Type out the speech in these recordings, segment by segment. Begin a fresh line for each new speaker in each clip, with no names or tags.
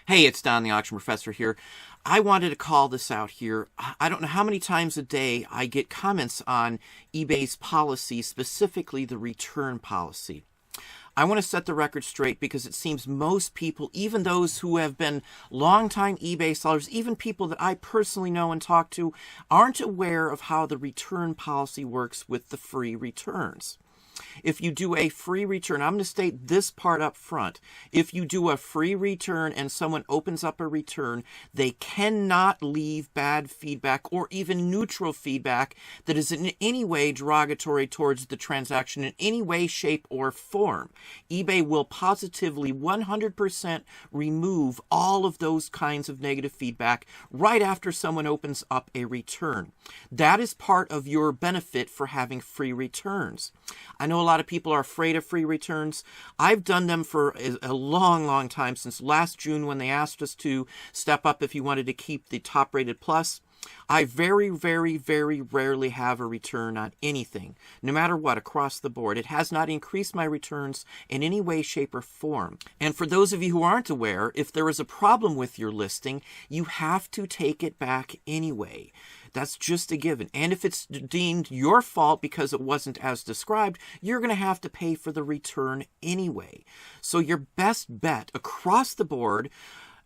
Hey, it's Don the Auction Professor here. I wanted to call this out here. I don't know how many times a day I get comments on eBay's policy, specifically the return policy. I want to set the record straight because it seems most people, even those who have been longtime eBay sellers, even people that I personally know and talk to, aren't aware of how the return policy works with the free returns. If you do a free return, I'm going to state this part up front. If you do a free return and someone opens up a return, they cannot leave bad feedback or even neutral feedback that is in any way derogatory towards the transaction in any way, shape, or form. eBay will positively 100% remove all of those kinds of negative feedback right after someone opens up a return. That is part of your benefit for having free returns. I know a lot of people are afraid of free returns. I've done them for a long time, since last June when they asked us to step up if you wanted to keep the top rated plus. I very rarely have a return on anything, no matter what, across the board. It has not increased my returns in any way, shape, or form. And for those of you who aren't aware, if there is a problem with your listing, you have to take it back anyway. That's just a given. And if it's deemed your fault because it wasn't as described, you're going to have to pay for the return anyway. So your best bet across the board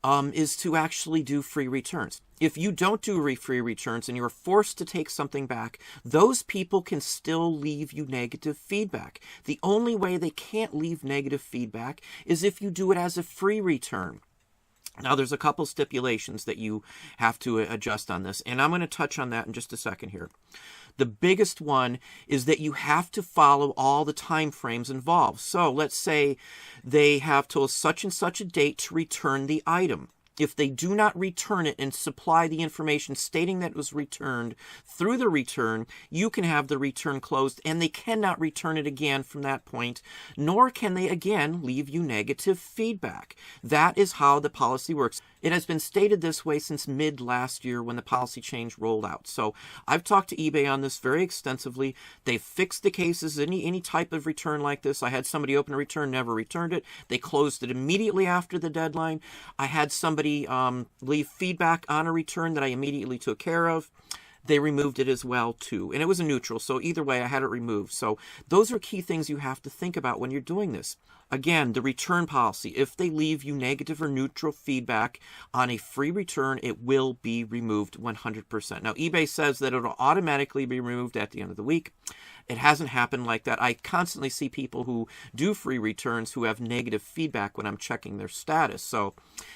is to actually do free returns. If you don't do free returns and you're forced to take something back, those people can still leave you negative feedback. The only way they can't leave negative feedback is if you do it as a free return. Now, there's a couple stipulations that you have to adjust on this, and I'm going to touch on that in just a second here. The biggest one is that you have to follow all the time frames involved. So let's say they have till such and such a date to return the item. If they do not return it and supply the information stating that it was returned through the return, you can have the return closed and they cannot return it again from that point, nor can they again leave you negative feedback. That is how the policy works. It has been stated this way since mid last year when the policy change rolled out. So I've talked to eBay on this very extensively. They've fixed the cases, any type of return like this. I had somebody open a return, never returned it. They closed it immediately after the deadline. I had somebody leave feedback on a return that I immediately took care of. They removed it as well too, and it was a neutral, so either way I had it removed. So those are key things you have to think about when you're doing this. Again, the return policy, if they leave you negative or neutral feedback on a free return, it will be removed 100%. Now, eBay says that it'll automatically be removed at the end of the week. It hasn't happened like that. I constantly see people who do free returns who have negative feedback when I'm checking their status. So,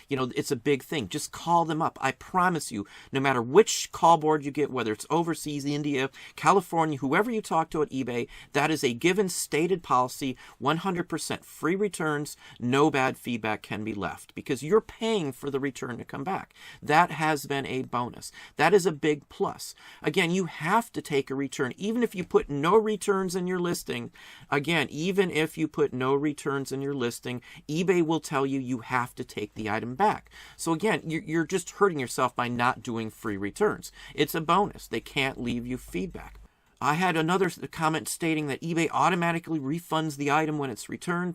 it's a big thing. Just call them up. I promise you, no matter which call board you get, whether it's overseas, India, California, whoever you talk to at eBay, that is a given stated policy, 100% free returns, no bad feedback can be left because you're paying for the return to come back. That has been a bonus. That is a big plus. Again, you have to take a return, even if you put no returns in your listing. Again, even if you put no returns in your listing, eBay will tell you you have to take the item back. So again, you're just hurting yourself by not doing free returns. It's a bonus. They can't leave you feedback. I had another comment stating that eBay automatically refunds the item when it's returned.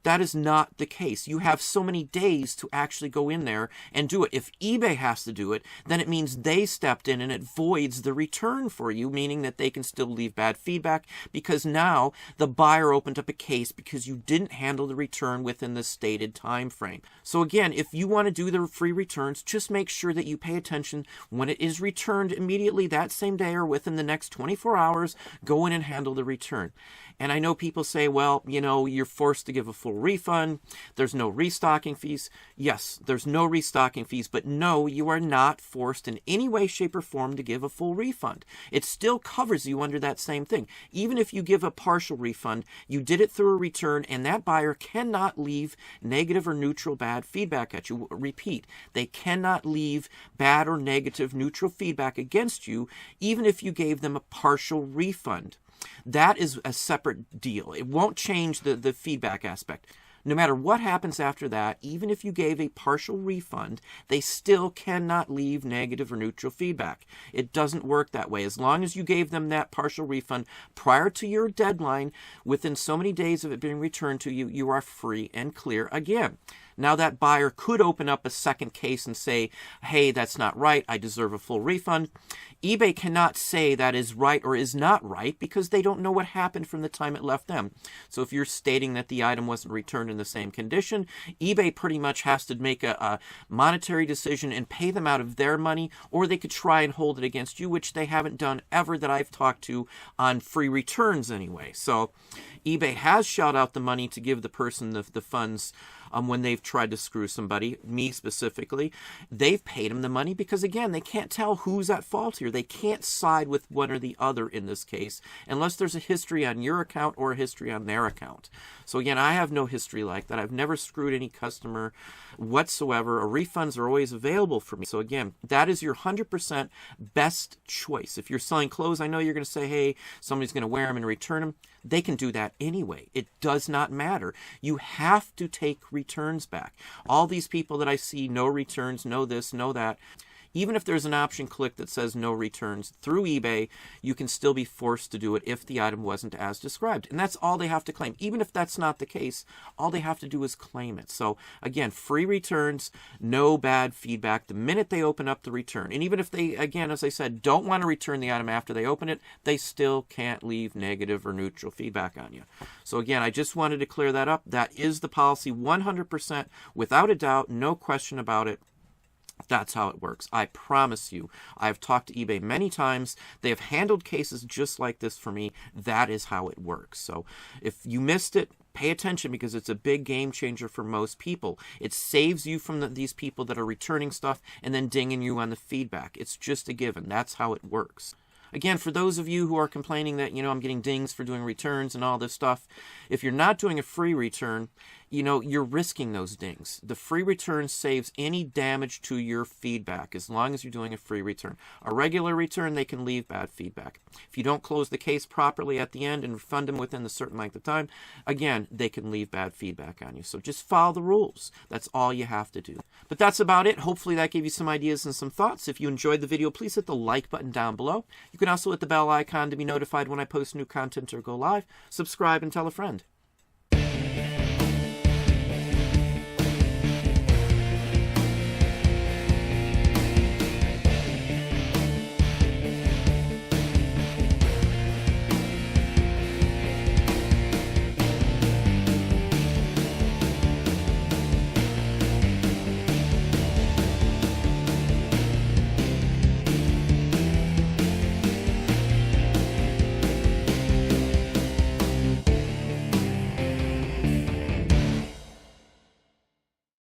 That is not the case. You have so many days to actually go in there and do it. If eBay has to do it, then it means they stepped in and it voids the return for you, meaning that they can still leave bad feedback because now the buyer opened up a case because you didn't handle the return within the stated time frame. So again, if you want to do the free returns, just make sure that you pay attention when it is returned immediately that same day or within the next 24 hours, go in and handle the return. And I know people say, well, you're forced to give a full refund. There's no restocking fees. Yes, there's no restocking fees, but no, you are not forced in any way, shape, or form to give a full refund. It still covers you under that same thing. Even if you give a partial refund, you did it through a return, and that buyer cannot leave negative or neutral bad feedback at you. Repeat, they cannot leave bad or negative neutral feedback against you, even if you gave them a partial refund. That is a separate deal. It won't change the feedback aspect. No matter what happens after that, even if you gave a partial refund, they still cannot leave negative or neutral feedback. It doesn't work that way. As long as you gave them that partial refund prior to your deadline, within so many days of it being returned to you, you are free and clear again. Now that buyer could open up a second case and say, hey, that's not right, I deserve a full refund. eBay cannot say that is right or is not right because they don't know what happened from the time it left them. So if you're stating that the item wasn't returned in the same condition, eBay pretty much has to make a monetary decision and pay them out of their money, or they could try and hold it against you, which they haven't done ever that I've talked to on free returns anyway. So eBay has shelled out the money to give the person the funds when they've tried to screw somebody, me specifically. They've paid them the money because, again, they can't tell who's at fault here. They can't side with one or the other in this case unless there's a history on your account or a history on their account. So, again, I have no history like that. I've never screwed any customer whatsoever. Refunds are always available for me. So, again, that is your 100% best choice. If you're selling clothes, I know you're going to say, hey, somebody's going to wear them and return them. They can do that anyway. It does not matter. You have to take returns back. All these people that I see, no returns, no this, no that. Even if there's an option click that says no returns through eBay, you can still be forced to do it if the item wasn't as described. And that's all they have to claim. Even if that's not the case, all they have to do is claim it. So again, free returns, no bad feedback the minute they open up the return. And even if they, again, as I said, don't want to return the item after they open it, they still can't leave negative or neutral feedback on you. So again, I just wanted to clear that up. That is the policy 100%, without a doubt, no question about it. That's how it works. I promise you. I've talked to eBay many times. They have handled cases just like this for me. That is how it works. So if you missed it, pay attention because it's a big game changer for most people. It saves you from these people that are returning stuff and then dinging you on the feedback. It's just a given. That's how it works. Again, for those of you who are complaining that, I'm getting dings for doing returns and all this stuff, if you're not doing a free return, you're risking those dings. The free return saves any damage to your feedback as long as you're doing a free return. A regular return, they can leave bad feedback. If you don't close the case properly at the end and refund them within a certain length of time, again, they can leave bad feedback on you. So just follow the rules. That's all you have to do. But that's about it. Hopefully that gave you some ideas and some thoughts. If you enjoyed the video, please hit the like button down below. You can also hit the bell icon to be notified when I post new content or go live. Subscribe and tell a friend.